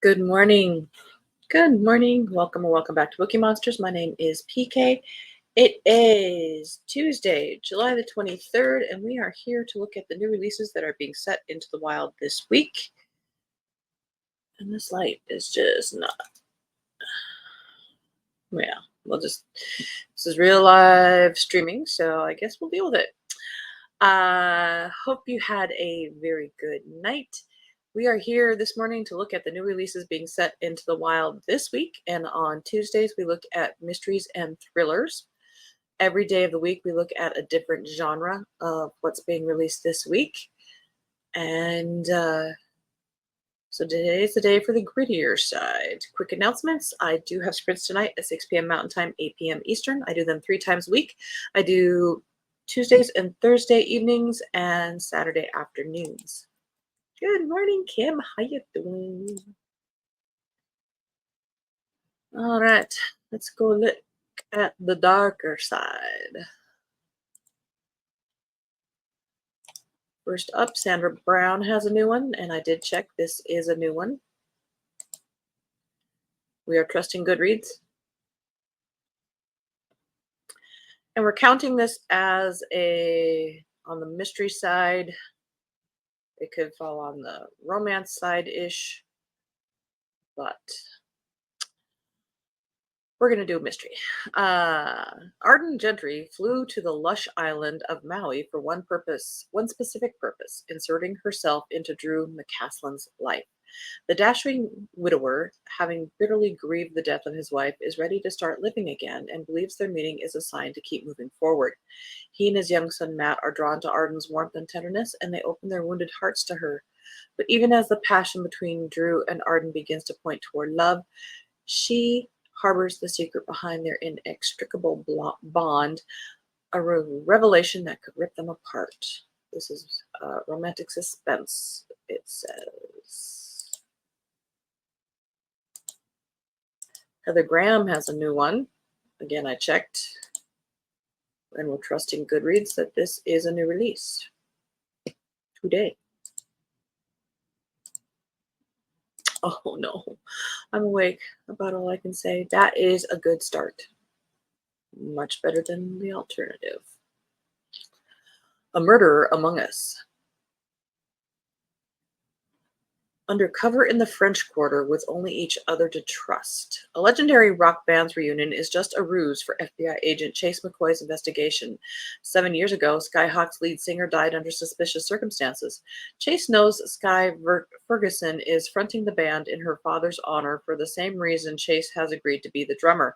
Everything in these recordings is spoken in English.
Good morning. Good morning. Welcome or welcome back to Bookeemonsters. My name is PK. It is Tuesday, July the 23rd, and we are here to look at the new releases that are being set into the wild this week. And this light is just not. Yeah, this is real live streaming, so I guess we'll deal with it. Hope you had a very good night. We are here this morning to look at the new releases being set into the wild this week. And on Tuesdays, we look at mysteries and thrillers. Every day of the week, we look at a different genre of what's being released this week. And so today is the day for the grittier side. Quick announcements. I do have sprints tonight at 6 p.m. Mountain Time, 8 p.m. Eastern. I do them 3 times a week. I do Tuesdays and Thursday evenings and Saturday afternoons. Good morning, Kim. How you doing? All right, let's go look at the darker side. First up, Sandra Brown has a new one, and I did check. This is a new one. We are trusting Goodreads. And we're counting this as on the mystery side. It could fall on the romance side-ish, but we're going to do a mystery. Arden Gentry flew to the lush island of Maui for one specific purpose, inserting herself into Drew McCaslin's life. The dashing widower, having bitterly grieved the death of his wife, is ready to start living again and believes their meeting is a sign to keep moving forward. He and his young son Matt are drawn to Arden's warmth and tenderness, and they open their wounded hearts to her. But even as the passion between Drew and Arden begins to point toward love, she harbors the secret behind their inextricable bond, a revelation that could rip them apart. This is romantic suspense, it says. Heather Graham has a new one. Again, I checked, and we're trusting Goodreads that this is a new release today. Oh no, I'm awake. About all I can say. That is a good start. Much better than the alternative. A Murderer Among Us. Undercover in the French Quarter with only each other to trust. A legendary rock band's reunion is just a ruse for FBI agent Chase McCoy's investigation. 7 years ago, Skyhawk's lead singer died under suspicious circumstances. Chase knows Sky Ferguson is fronting the band in her father's honor for the same reason Chase has agreed to be the drummer.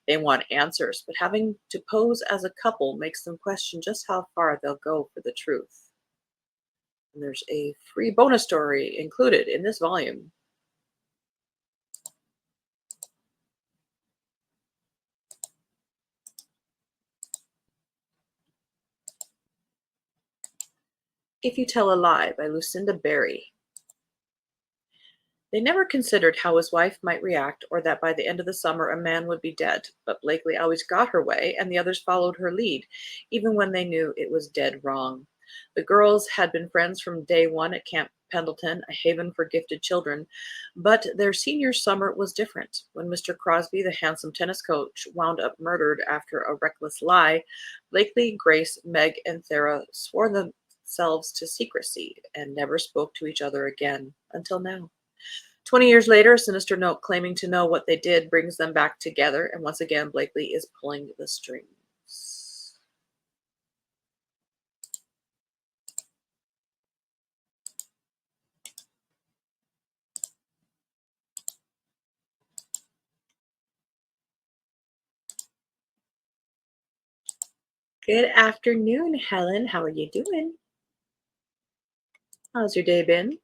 They want answers, but having to pose as a couple makes them question just how far they'll go for the truth. And there's a free bonus story included in this volume. If You Tell a Lie by Lucinda Berry. They never considered how his wife might react or that by the end of the summer a man would be dead, but Blakely always got her way and the others followed her lead, even when they knew it was dead wrong. The girls had been friends from day one at Camp Pendleton, a haven for gifted children, but their senior summer was different. When Mr. Crosby, the handsome tennis coach, wound up murdered after a reckless lie, Blakely, Grace, Meg, and Thera swore themselves to secrecy and never spoke to each other again, until now. 20 years later, a sinister note claiming to know what they did brings them back together, and once again, Blakely is pulling the strings. Good afternoon, Helen. How are you doing? How's your day been?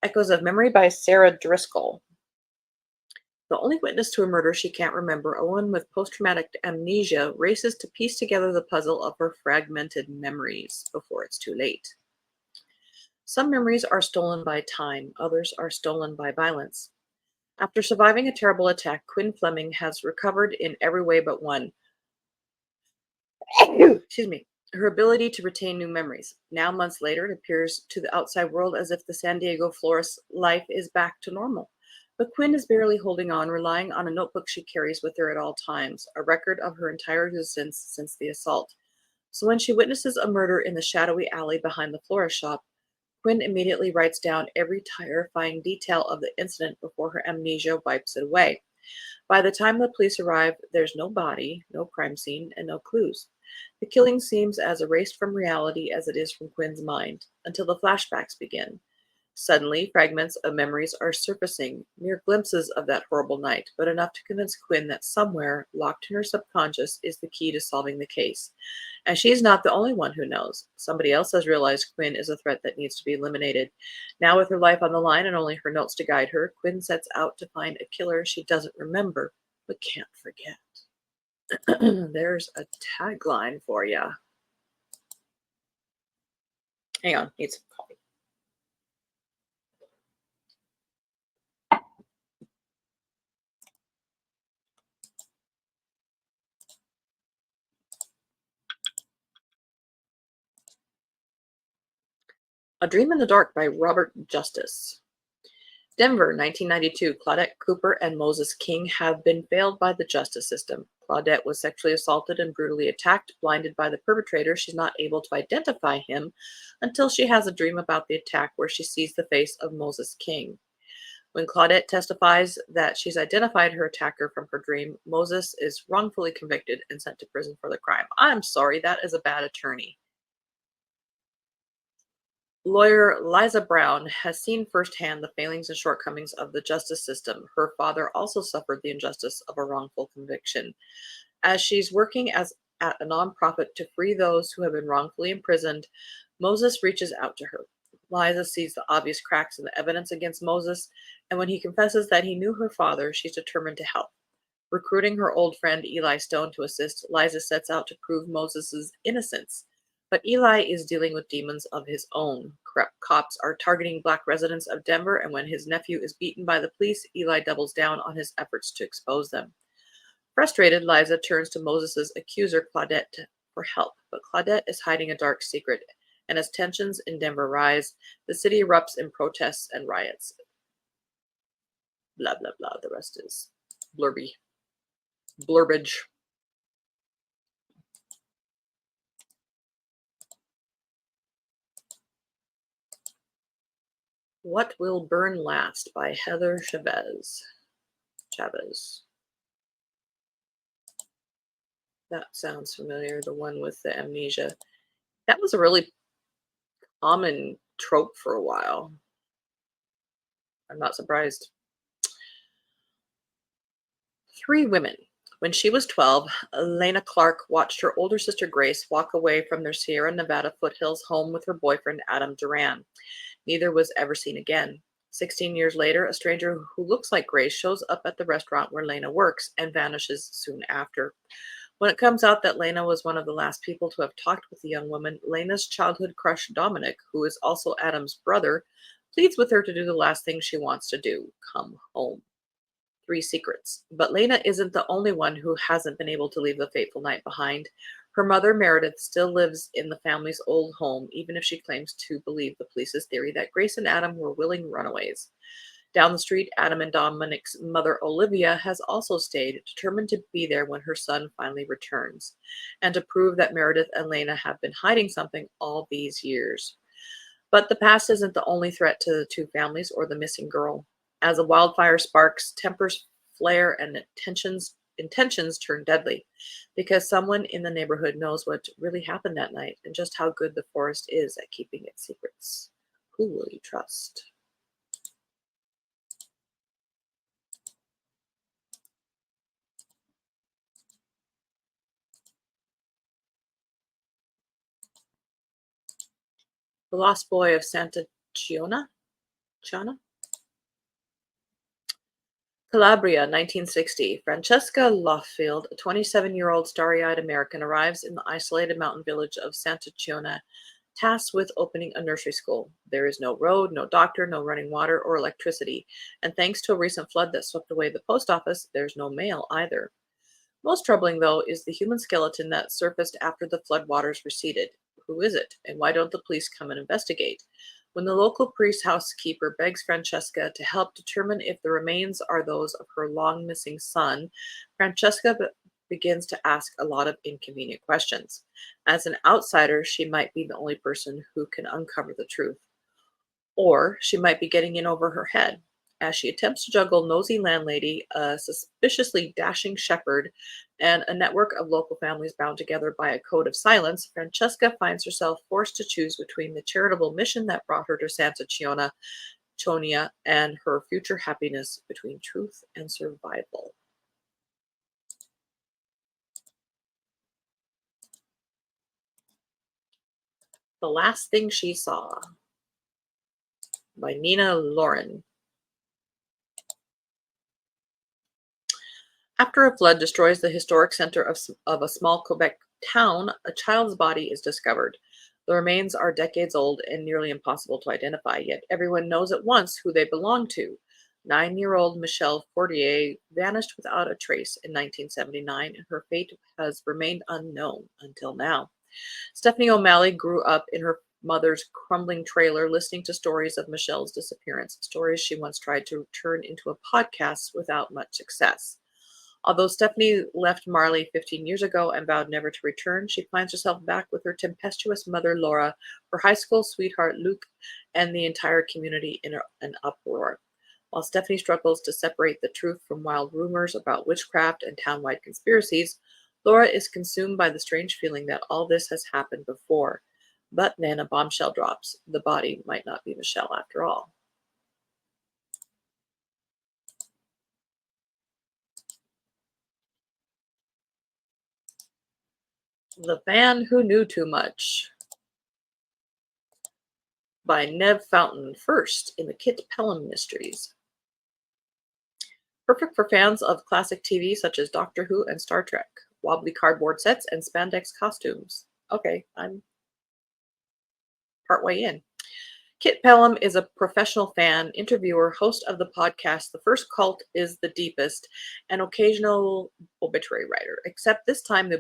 Echoes of Memory by Sarah Driscoll. The only witness to a murder she can't remember, a woman with post-traumatic amnesia, races to piece together the puzzle of her fragmented memories before it's too late. Some memories are stolen by time, others are stolen by violence. After surviving a terrible attack, Quinn Fleming has recovered in every way but one. Excuse me. her ability to retain new memories. Now, months later, it appears to the outside world as if the San Diego florist's life is back to normal. But Quinn is barely holding on, relying on a notebook she carries with her at all times, a record of her entire existence since the assault. So when she witnesses a murder in the shadowy alley behind the florist shop, Quinn immediately writes down every terrifying detail of the incident before her amnesia wipes it away. By the time the police arrive, there's no body, no crime scene, and no clues. The killing seems as erased from reality as it is from Quinn's mind, until the flashbacks begin. Suddenly, fragments of memories are surfacing, mere glimpses of that horrible night, but enough to convince Quinn that somewhere, locked in her subconscious, is the key to solving the case. And she's not the only one who knows. Somebody else has realized Quinn is a threat that needs to be eliminated. Now, with her life on the line and only her notes to guide her, Quinn sets out to find a killer she doesn't remember, but can't forget. There's a tagline for you. Hang on, need some coffee. A Dream in the Dark by Robert Justice. Denver, 1992. Claudette Cooper and Moses King have been failed by the justice system. Claudette was sexually assaulted and brutally attacked. Blinded by the perpetrator, she's not able to identify him until she has a dream about the attack where she sees the face of Moses King. When Claudette testifies that she's identified her attacker from her dream, Moses is wrongfully convicted and sent to prison for the crime. I'm sorry, that is a bad attorney. Lawyer Liza Brown has seen firsthand the failings and shortcomings of the justice system. Her father also suffered the injustice of a wrongful conviction. As she's working at a nonprofit to free those who have been wrongfully imprisoned, Moses reaches out to her. Liza sees the obvious cracks in the evidence against Moses, and when he confesses that he knew her father, she's determined to help. Recruiting her old friend Eli Stone to assist, Liza sets out to prove Moses's innocence. But Eli is dealing with demons of his own. Corrupt cops are targeting black residents of Denver, and when his nephew is beaten by the police, Eli doubles down on his efforts to expose them. Frustrated, Liza turns to Moses's accuser, Claudette, for help, but Claudette is hiding a dark secret, and as tensions in Denver rise, the city erupts in protests and riots. Blah, blah, blah. The rest is blurbage. What Will Burn Last by Heather Chavez. That sounds familiar. The one with the amnesia. That was a really common trope for a while. I'm not surprised. Three women. When she was 12, Elena Clark watched her older sister Grace walk away from their Sierra Nevada foothills home with her boyfriend Adam Duran. Neither was ever seen again. 16 years later, a stranger who looks like Grace shows up at the restaurant where Lena works and vanishes soon after. When it comes out that Lena was one of the last people to have talked with the young woman, Lena's childhood crush Dominic, who is also Adam's brother, pleads with her to do the last thing she wants to do, come home. Three secrets. But Lena isn't the only one who hasn't been able to leave the fateful night behind. Her mother, Meredith, still lives in the family's old home, even if she claims to believe the police's theory that Grace and Adam were willing runaways. Down the street, Adam and Dominic's mother, Olivia, has also stayed, determined to be there when her son finally returns, and to prove that Meredith and Lena have been hiding something all these years. But the past isn't the only threat to the two families or the missing girl. As a wildfire sparks, tempers flare, and intentions turn deadly, because someone in the neighborhood knows what really happened that night and just how good the forest is at keeping its secrets. Who will you trust? The Lost Boy of Santa Chiona? Calabria, 1960. Francesca Loffield, a 27-year-old starry-eyed American, arrives in the isolated mountain village of Santa Chiona, tasked with opening a nursery school. There is no road, no doctor, no running water or electricity, and thanks to a recent flood that swept away the post office, there's no mail either. Most troubling, though, is the human skeleton that surfaced after the floodwaters receded. Who is it, and why don't the police come and investigate? When the local priest housekeeper begs Francesca to help determine if the remains are those of her long missing son, Francesca begins to ask a lot of inconvenient questions. As an outsider, she might be the only person who can uncover the truth. Or she might be getting in over her head. As she attempts to juggle nosy landlady, a suspiciously dashing shepherd, and a network of local families bound together by a code of silence, Francesca finds herself forced to choose between the charitable mission that brought her to Santa Chonia and her future happiness, between truth and survival. The Last Thing She Saw by Nina Lauren. After a flood destroys the historic center of a small Quebec town, a child's body is discovered. The remains are decades old and nearly impossible to identify, yet everyone knows at once who they belong to. 9-year-old Michelle Fortier vanished without a trace in 1979, and her fate has remained unknown until now. Stephanie O'Malley grew up in her mother's crumbling trailer listening to stories of Michelle's disappearance, stories she once tried to turn into a podcast without much success. Although Stephanie left Marley 15 years ago and vowed never to return, she finds herself back with her tempestuous mother Laura, her high school sweetheart Luke, and the entire community in an uproar. While Stephanie struggles to separate the truth from wild rumors about witchcraft and townwide conspiracies, Laura is consumed by the strange feeling that all this has happened before. But then a bombshell drops. The body might not be Michelle after all. The Man Who Knew Too Much by Nev Fountain, first in the Kit Pelham Mysteries. Perfect for fans of classic TV such as Doctor Who and Star Trek, wobbly cardboard sets, and spandex costumes. Okay, I'm partway in. Kit Pelham is a professional fan, interviewer, host of the podcast The First Cult is the Deepest, and occasional obituary writer, except this time the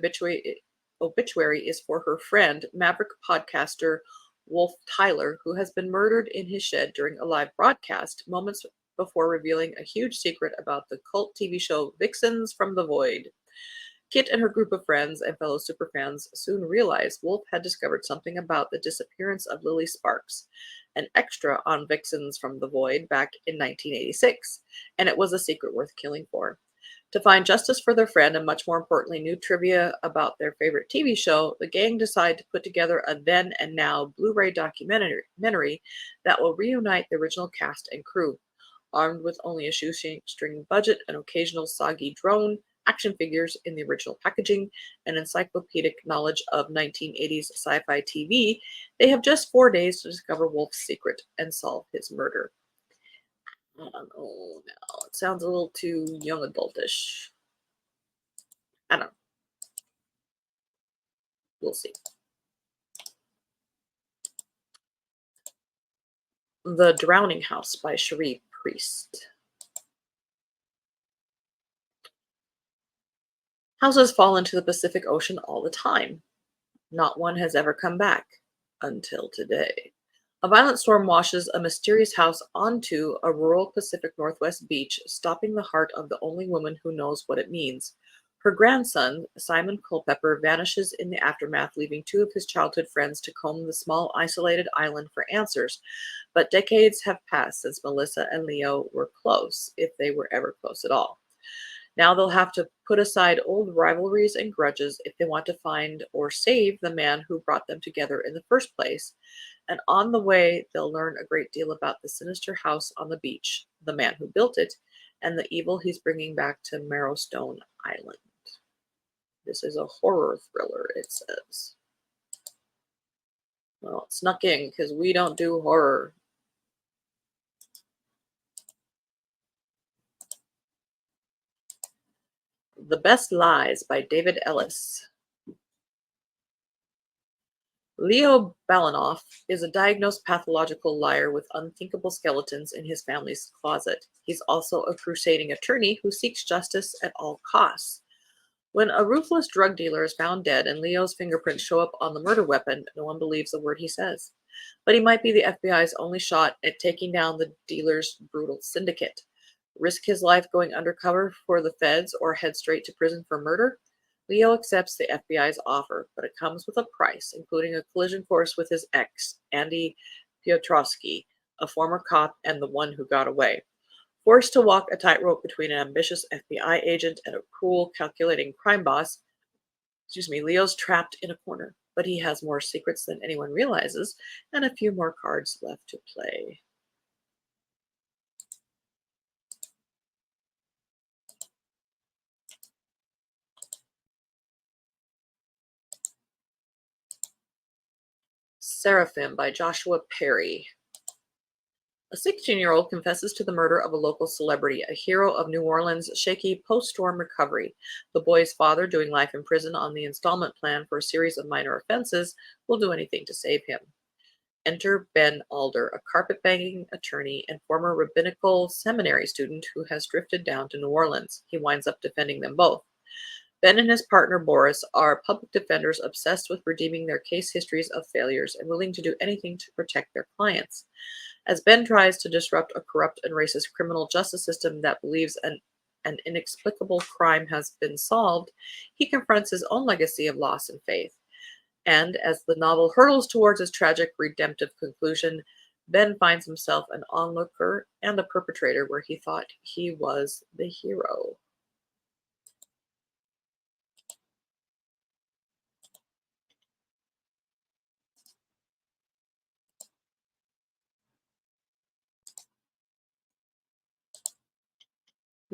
obituary is for her friend, maverick podcaster Wolf Tyler, who has been murdered in his shed during a live broadcast moments before revealing a huge secret about the cult TV show Vixens from the Void. Kit and her group of friends and fellow superfans soon realized Wolf had discovered something about the disappearance of Lily Sparks, an extra on Vixens from the Void back in 1986, and it was a secret worth killing for. To find justice for their friend and, much more importantly, new trivia about their favorite TV show, the gang decide to put together a then and now Blu-ray documentary that will reunite the original cast and crew. Armed with only a shoestring budget, an occasional soggy drone, action figures in the original packaging, and encyclopedic knowledge of 1980s sci-fi TV, they have just 4 days to discover Wolf's secret and solve his murder. I don't know now. It sounds a little too young adultish. I don't know. We'll see. The Drowning House by Cherie Priest. Houses fall into the Pacific Ocean all the time. Not one has ever come back. Until today. A violent storm washes a mysterious house onto a rural Pacific Northwest beach, stopping the heart of the only woman who knows what it means. Her grandson, Simon Culpepper, vanishes in the aftermath, leaving 2 of his childhood friends to comb the small, isolated island for answers. But decades have passed since Melissa and Leo were close, if they were ever close at all. Now they'll have to put aside old rivalries and grudges if they want to find or save the man who brought them together in the first place. And on the way, they'll learn a great deal about the sinister house on the beach, the man who built it, and the evil he's bringing back to Marrowstone Island. This is a horror thriller, it says. Well, it snuck in because we don't do horror. The Best Lies by David Ellis. Leo Balanoff is a diagnosed pathological liar with unthinkable skeletons in his family's closet. He's also a crusading attorney who seeks justice at all costs. When a ruthless drug dealer is found dead and Leo's fingerprints show up on the murder weapon, no one believes a word he says. But he might be the FBI's only shot at taking down the dealer's brutal syndicate. Risk his life going undercover for the feds or head straight to prison for murder? Leo accepts the FBI's offer, but it comes with a price, including a collision course with his ex, Andy Piotrowski, a former cop and the one who got away. Forced to walk a tightrope between an ambitious FBI agent and a cruel, calculating crime boss, Leo's trapped in a corner. But he has more secrets than anyone realizes, and a few more cards left to play. Seraphim by Joshua Perry. A 16-year-old confesses to the murder of a local celebrity, a hero of New Orleans' shaky post-storm recovery. The boy's father, doing life in prison on the installment plan for a series of minor offenses, will do anything to save him. Enter Ben Alder, a carpet-banging attorney and former rabbinical seminary student who has drifted down to New Orleans. He winds up defending them both. Ben and his partner Boris are public defenders obsessed with redeeming their case histories of failures and willing to do anything to protect their clients. As Ben tries to disrupt a corrupt and racist criminal justice system that believes an inexplicable crime has been solved, he confronts his own legacy of loss and faith. And as the novel hurtles towards its tragic redemptive conclusion, Ben finds himself an onlooker and a perpetrator where he thought he was the hero.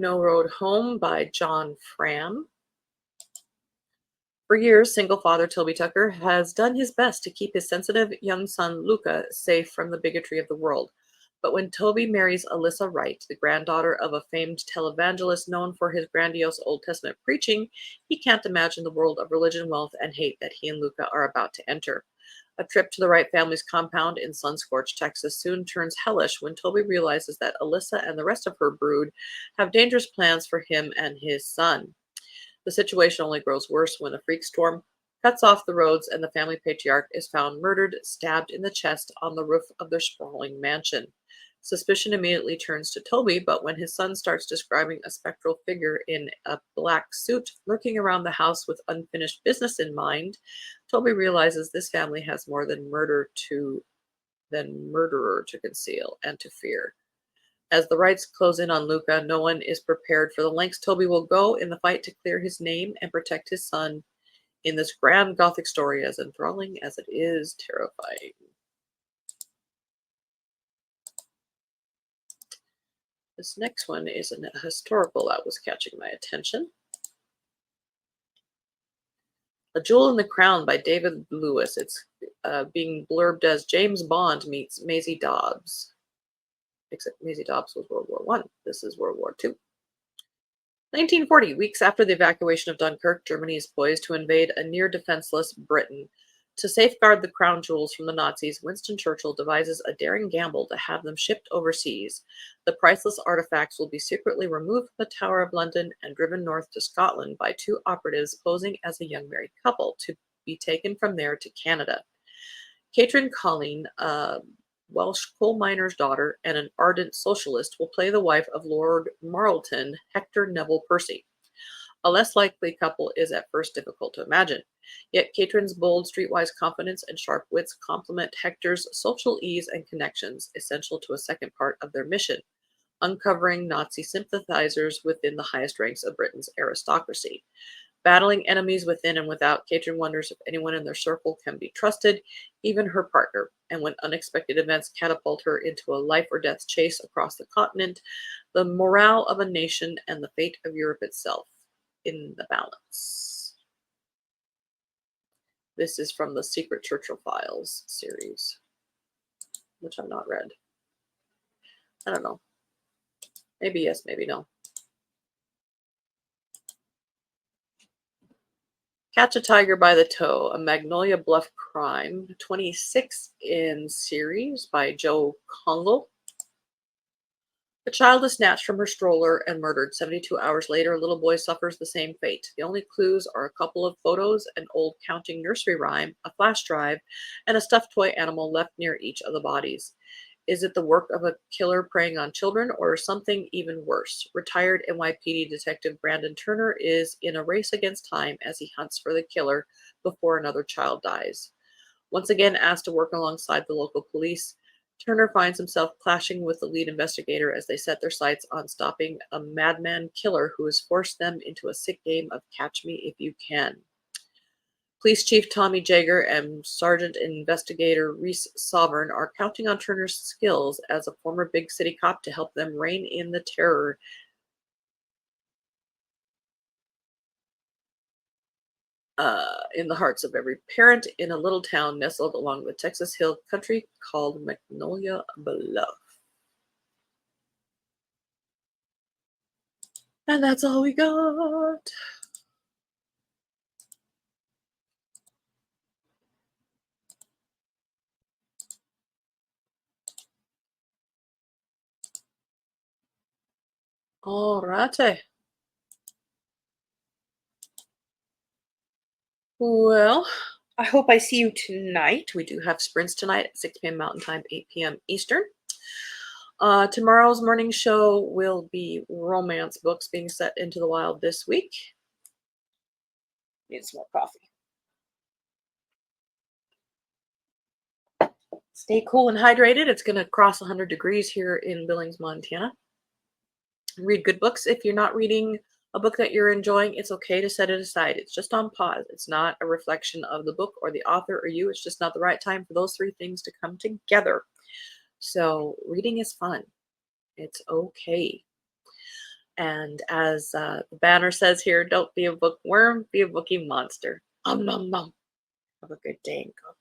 No Road Home by John Fram. For years, single father Toby Tucker has done his best to keep his sensitive young son Luca safe from the bigotry of the world. But when Toby marries Alyssa Wright, the granddaughter of a famed televangelist known for his grandiose Old Testament preaching, he can't imagine the world of religion, wealth, and hate that he and Luca are about to enter. A trip to the Wright family's compound in sun-scorched Texas soon turns hellish when Toby realizes that Alyssa and the rest of her brood have dangerous plans for him and his son. The situation only grows worse when a freak storm cuts off the roads and the family patriarch is found murdered, stabbed in the chest on the roof of their sprawling mansion. Suspicion immediately turns to Toby, but when his son starts describing a spectral figure in a black suit lurking around the house with unfinished business in mind, Toby realizes this family has more than murderer to conceal and to fear. As the Wrights close in on Luca, no one is prepared for the lengths Toby will go in the fight to clear his name and protect his son in this grand gothic story, as enthralling as it is terrifying. This next one is a historical that was catching my attention. A Jewel in the Crown by David Lewis. It's being blurbed as James Bond meets Maisie Dobbs. Except Maisie Dobbs was World War I. This is World War II. 1940, weeks after the evacuation of Dunkirk, Germany is poised to invade a near-defenseless Britain. To safeguard the crown jewels from the Nazis, Winston Churchill devises a daring gamble to have them shipped overseas. The priceless artifacts will be secretly removed from the Tower of London and driven north to Scotland by two operatives posing as a young married couple, to be taken from there to Canada. Catherine Colleen, a Welsh coal miner's daughter and an ardent socialist, will play the wife of Lord Marlton, Hector Neville Percy. A less likely couple is at first difficult to imagine. Yet Catherine's bold, streetwise confidence and sharp wits complement Hector's social ease and connections, essential to a second part of their mission, uncovering Nazi sympathizers within the highest ranks of Britain's aristocracy. Battling enemies within and without, Catherine wonders if anyone in their circle can be trusted, even her partner, and when unexpected events catapult her into a life-or-death chase across the continent, the morale of a nation and the fate of Europe itself in the balance. This is from the Secret Churchill Files series, which I've not read. I don't know. Maybe yes, maybe no. Catch a Tiger by the Toe, a Magnolia Bluff crime, 26 in series by Joe Congle. A child is snatched from her stroller and murdered. 72 hours later, a little boy suffers the same fate. The only clues are a couple of photos, an old counting nursery rhyme, a flash drive, and a stuffed toy animal left near each of the bodies. Is it the work of a killer preying on children or something even worse? Retired NYPD Detective Brandon Turner is in a race against time as he hunts for the killer before another child dies. Once again asked to work alongside the local police, Turner finds himself clashing with the lead investigator as they set their sights on stopping a madman killer who has forced them into a sick game of catch me if you can. Police Chief Tommy Jager and Sergeant Investigator Reese Sovereign are counting on Turner's skills as a former big city cop to help them rein in the terror in the hearts of every parent in a little town nestled along the Texas Hill Country called Magnolia Bluff. And that's all we got. All righty. Well, I hope I see you tonight. We do have sprints tonight at 6 p.m. Mountain Time, 8 p.m. Eastern. Tomorrow's morning show will be romance books being set into the wild this week. Need some more coffee. Stay cool and hydrated. It's going to cross 100 degrees here in Billings, Montana. Read good books. If you're not reading a book that you're enjoying, it's okay to set it aside. It's just on pause. It's not a reflection of the book or the author or you. It's just not the right time for those three things to come together. So reading is fun. It's okay. And as the banner says here, don't be a bookworm, be a bookie monster. Nom nom nom. Have a good day and God